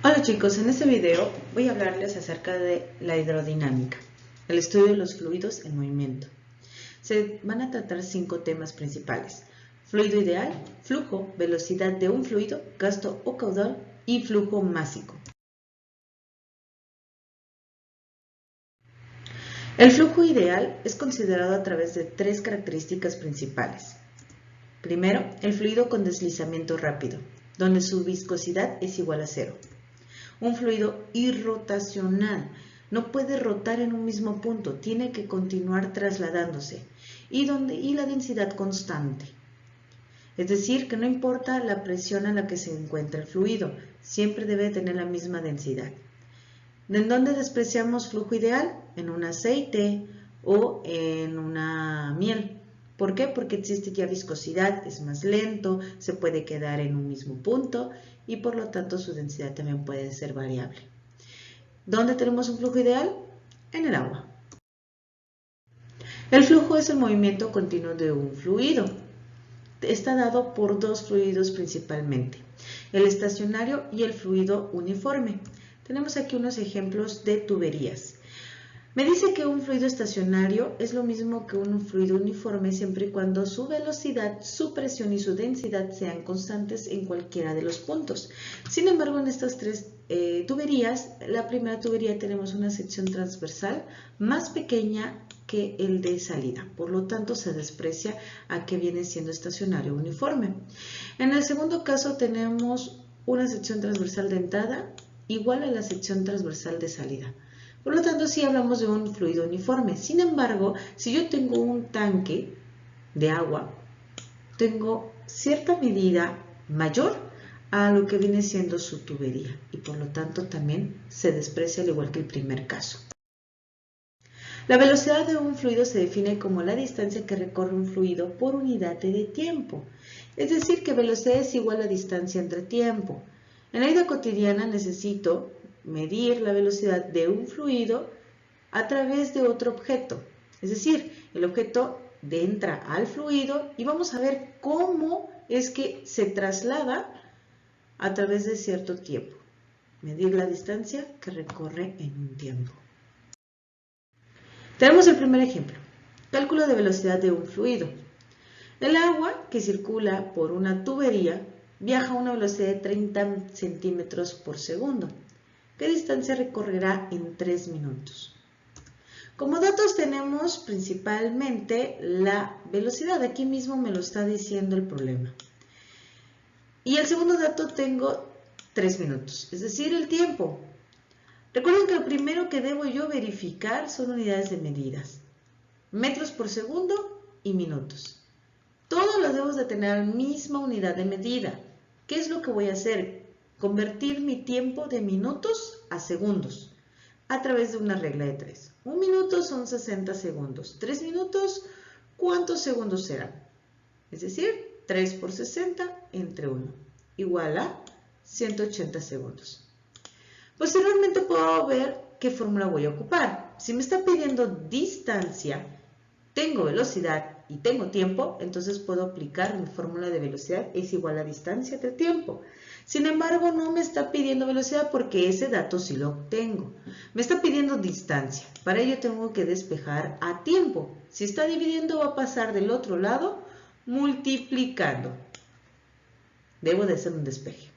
Hola chicos, en este video voy a hablarles acerca de la hidrodinámica, el estudio de los fluidos en movimiento. Se van a tratar 5 temas principales: fluido ideal, flujo, velocidad de un fluido, gasto o caudal y flujo másico. El flujo ideal es considerado a través de 3 características principales. Primero, el fluido con deslizamiento rápido, donde su viscosidad es igual a 0. Un fluido irrotacional no puede rotar en un mismo punto, tiene que continuar trasladándose y la densidad constante. Es decir, que no importa la presión a la que se encuentra el fluido, siempre debe tener la misma densidad. ¿En dónde despreciamos flujo ideal? En un aceite o en una miel. ¿Por qué? Porque existe ya viscosidad, es más lento, se puede quedar en un mismo punto y por lo tanto su densidad también puede ser variable. ¿Dónde tenemos un flujo ideal? En el agua. El flujo es el movimiento continuo de un fluido. Está dado por 2 fluidos principalmente, el estacionario y el fluido uniforme. Tenemos aquí unos ejemplos de tuberías. Me dice que un fluido estacionario es lo mismo que un fluido uniforme siempre y cuando su velocidad, su presión y su densidad sean constantes en cualquiera de los puntos. Sin embargo, en estas 3 tuberías, la primera tubería tenemos una sección transversal más pequeña que el de salida, por lo tanto se desprecia a que viene siendo estacionario uniforme. En el segundo caso tenemos una sección transversal de entrada igual a la sección transversal de salida. Por lo tanto, sí hablamos de un fluido uniforme. Sin embargo, si yo tengo un tanque de agua, tengo cierta medida mayor a lo que viene siendo su tubería y por lo tanto también se desprecia al igual que el primer caso. La velocidad de un fluido se define como la distancia que recorre un fluido por unidad de tiempo. Es decir, que velocidad es igual a distancia entre tiempo. En la vida cotidiana necesito medir la velocidad de un fluido a través de otro objeto. Es decir, el objeto entra al fluido y vamos a ver cómo es que se traslada a través de cierto tiempo. Medir la distancia que recorre en un tiempo. Tenemos el primer ejemplo, cálculo de velocidad de un fluido. El agua que circula por una tubería viaja a una velocidad de 30 centímetros por segundo. ¿Qué distancia recorrerá en 3 minutos? Como datos tenemos principalmente la velocidad, aquí mismo me lo está diciendo el problema. Y el segundo dato tengo 3 minutos, es decir, el tiempo. Recuerden que lo primero que debo yo verificar son unidades de medidas, metros por segundo y minutos. Todos los debo de tener la misma unidad de medida. ¿Qué es lo que voy a hacer? Convertir mi tiempo de minutos a segundos a través de una regla de 3. Un minuto son 60 segundos. 3 minutos, ¿cuántos segundos serán? Es decir, 3 por 60 entre 1, igual a 180 segundos. Posteriormente puedo ver qué fórmula voy a ocupar. Si me está pidiendo distancia, tengo velocidad y tengo tiempo, entonces puedo aplicar mi fórmula de velocidad es igual a distancia entre tiempo. Sin embargo, no me está pidiendo velocidad porque ese dato sí lo obtengo. Me está pidiendo distancia. Para ello tengo que despejar a tiempo. Si está dividiendo, va a pasar del otro lado multiplicando. Debo de hacer un despeje.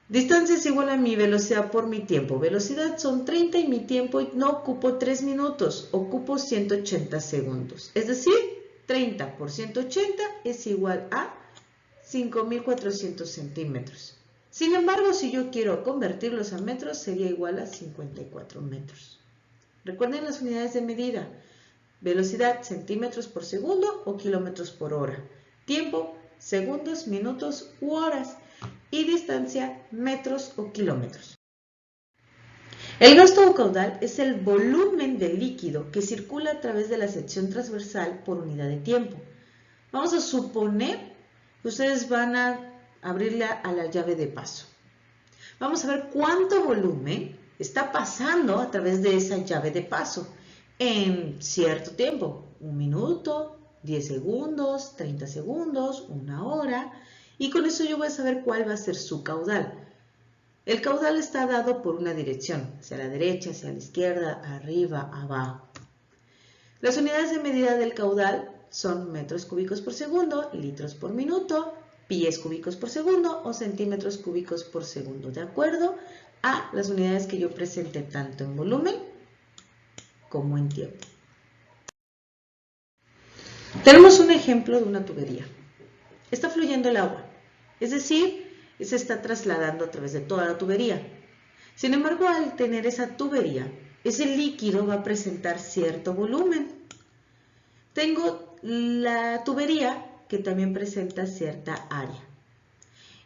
Distancia es igual a mi velocidad por mi tiempo. Velocidad son 30 y mi tiempo no ocupo 3 minutos, ocupo 180 segundos. Es decir, 30 por 180 es igual a 5.400 centímetros. Sin embargo, si yo quiero convertirlos a metros, sería igual a 54 metros. Recuerden las unidades de medida. Velocidad, centímetros por segundo o kilómetros por hora. Tiempo, segundos, minutos u horas. Y distancia, metros o kilómetros. El gasto o caudal es el volumen de líquido que circula a través de la sección transversal por unidad de tiempo. Vamos a suponer que ustedes van a abrirle a la llave de paso. Vamos a ver cuánto volumen está pasando a través de esa llave de paso en cierto tiempo. 1 minuto, 10 segundos, 30 segundos, 1 hora. Y con eso yo voy a saber cuál va a ser su caudal. El caudal está dado por una dirección, hacia la derecha, hacia la izquierda, arriba, abajo. Las unidades de medida del caudal son metros cúbicos por segundo, litros por minuto, pies cúbicos por segundo o centímetros cúbicos por segundo, de acuerdo a las unidades que yo presente tanto en volumen como en tiempo. Tenemos un ejemplo de una tubería. Está fluyendo el agua, es decir, se está trasladando a través de toda la tubería. Sin embargo, al tener esa tubería, ese líquido va a presentar cierto volumen. Tengo la tubería que también presenta cierta área.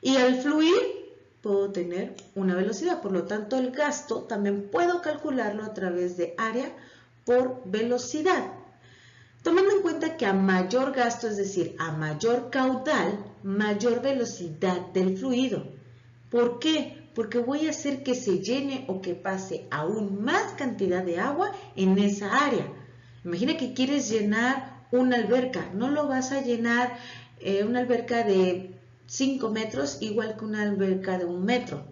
Y al fluir puedo tener una velocidad, por lo tanto el gasto también puedo calcularlo a través de área por velocidad. Tomando en cuenta que a mayor gasto, es decir, a mayor caudal, mayor velocidad del fluido. ¿Por qué? Porque voy a hacer que se llene o que pase aún más cantidad de agua en esa área. Imagina que quieres llenar una alberca, no lo vas a llenar una alberca de 5 metros igual que una alberca de 1 metro.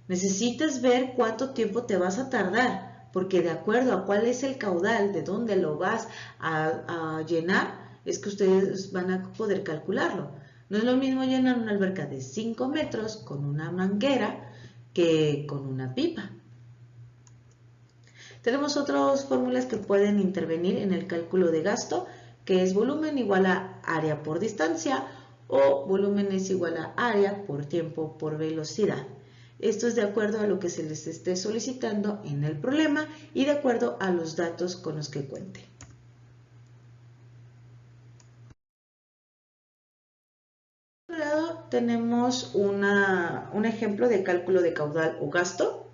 Necesitas ver cuánto tiempo te vas a tardar, porque de acuerdo a cuál es el caudal, de dónde lo vas a llenar, es que ustedes van a poder calcularlo. No es lo mismo llenar una alberca de 5 metros con una manguera que con una pipa. Tenemos otras fórmulas que pueden intervenir en el cálculo de gasto, que es volumen igual a área por distancia o volumen es igual a área por tiempo por velocidad. Esto es de acuerdo a lo que se les esté solicitando en el problema y de acuerdo a los datos con los que cuente. Por otro lado, tenemos un ejemplo de cálculo de caudal o gasto.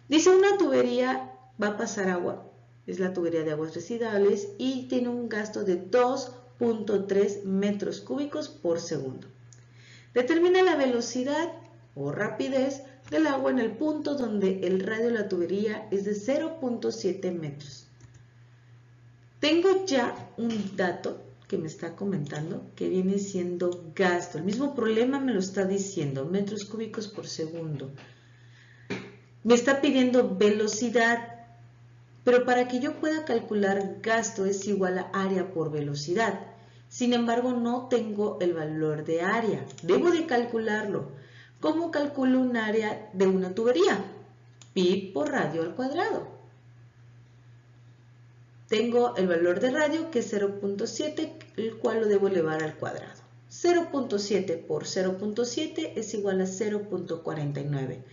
Dice una tubería va a pasar agua, es la tubería de aguas residuales y tiene un gasto de 2.3 metros cúbicos por segundo. Determina la velocidad o rapidez del agua en el punto donde el radio de la tubería es de 0.7 metros. Tengo ya un dato que me está comentando que viene siendo gasto. El mismo problema me lo está diciendo, metros cúbicos por segundo. Me está pidiendo velocidad, pero para que yo pueda calcular gasto es igual a área por velocidad. Sin embargo, no tengo el valor de área. Debo de calcularlo. ¿Cómo calculo un área de una tubería? Pi por radio al cuadrado. Tengo el valor de radio que es 0.7, el cual lo debo elevar al cuadrado. 0.7 por 0.7 es igual a 0.49.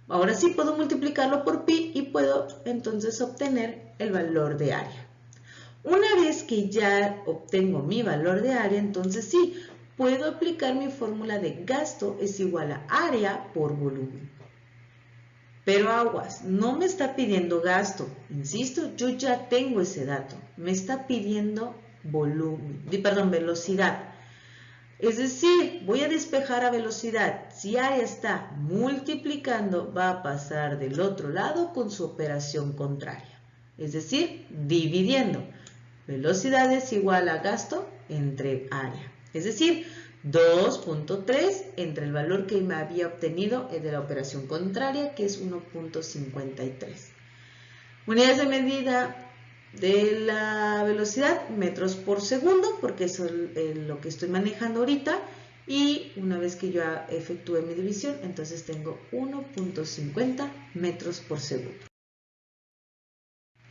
Ahora sí puedo multiplicarlo por pi y puedo entonces obtener el valor de área. Una vez que ya obtengo mi valor de área, entonces sí, puedo aplicar mi fórmula de gasto es igual a área por volumen. Pero aguas, no me está pidiendo gasto, insisto, yo ya tengo ese dato, me está pidiendo velocidad. Es decir, voy a despejar a velocidad. Si área está multiplicando, va a pasar del otro lado con su operación contraria. Es decir, dividiendo. Velocidad es igual a gasto entre área. Es decir, 2.3 entre el valor que me había obtenido de la operación contraria, que es 1.53. Unidades de medida de la velocidad, metros por segundo, porque eso es lo que estoy manejando ahorita. Y una vez que yo efectúe mi división, entonces tengo 1.50 metros por segundo.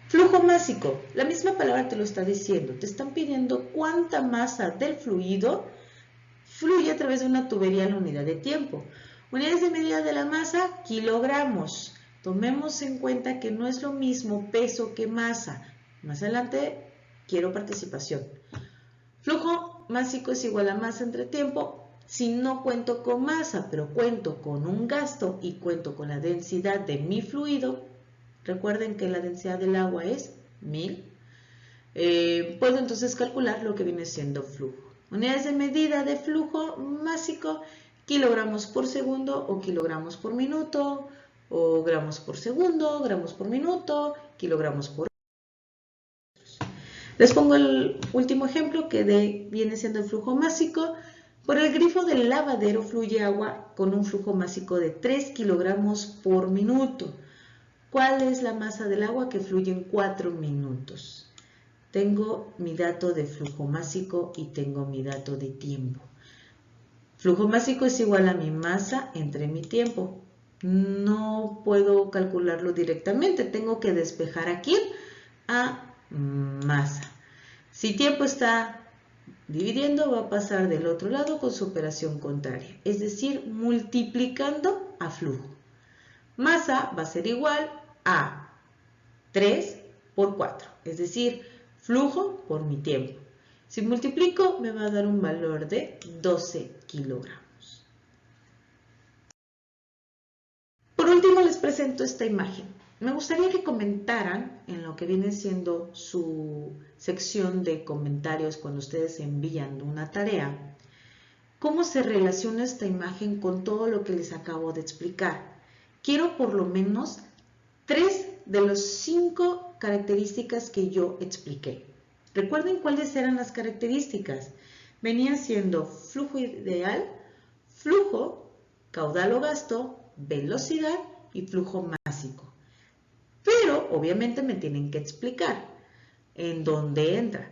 Flujo másico, la misma palabra te lo está diciendo, te están pidiendo cuánta masa del fluido fluye a través de una tubería en la unidad de tiempo. Unidades de medida de la masa, kilogramos. Tomemos en cuenta que no es lo mismo peso que masa. Más adelante quiero participación. Flujo másico es igual a masa entre tiempo. Si no cuento con masa, pero cuento con un gasto y cuento con la densidad de mi fluido, recuerden que la densidad del agua es 1000. Puedo entonces calcular lo que viene siendo flujo. Unidades de medida de flujo másico, kilogramos por segundo o kilogramos por minuto, o gramos por segundo, gramos por minuto, kilogramos por... Les pongo el último ejemplo que viene siendo el flujo másico. Por el grifo del lavadero fluye agua con un flujo másico de 3 kilogramos por minuto. ¿Cuál es la masa del agua que fluye en 4 minutos? Tengo mi dato de flujo másico y tengo mi dato de tiempo. Flujo másico es igual a mi masa entre mi tiempo. No puedo calcularlo directamente, tengo que despejar aquí a masa. Si tiempo está dividiendo, va a pasar del otro lado con su operación contraria, es decir, multiplicando a flujo. Masa va a ser igual a 3 por 4, es decir, flujo por mi tiempo. Si multiplico, me va a dar un valor de 12 kilogramos. Por último, les presento esta imagen. Me gustaría que comentaran en lo que viene siendo su sección de comentarios cuando ustedes envían una tarea, cómo se relaciona esta imagen con todo lo que les acabo de explicar. Quiero por lo menos 3 de las 5 características que yo expliqué. Recuerden cuáles eran las características. Venían siendo flujo ideal, flujo, caudal o gasto, velocidad y flujo másico. Pero obviamente me tienen que explicar en dónde entra.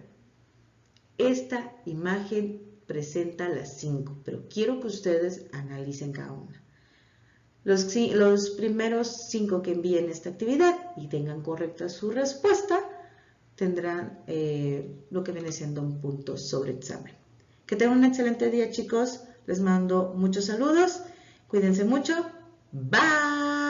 Esta imagen presenta las 5, pero quiero que ustedes analicen cada una. Los primeros 5 que envíen esta actividad y tengan correcta su respuesta, tendrán lo que viene siendo un punto sobre examen. Que tengan un excelente día, chicos. Les mando muchos saludos. Cuídense mucho. Bye.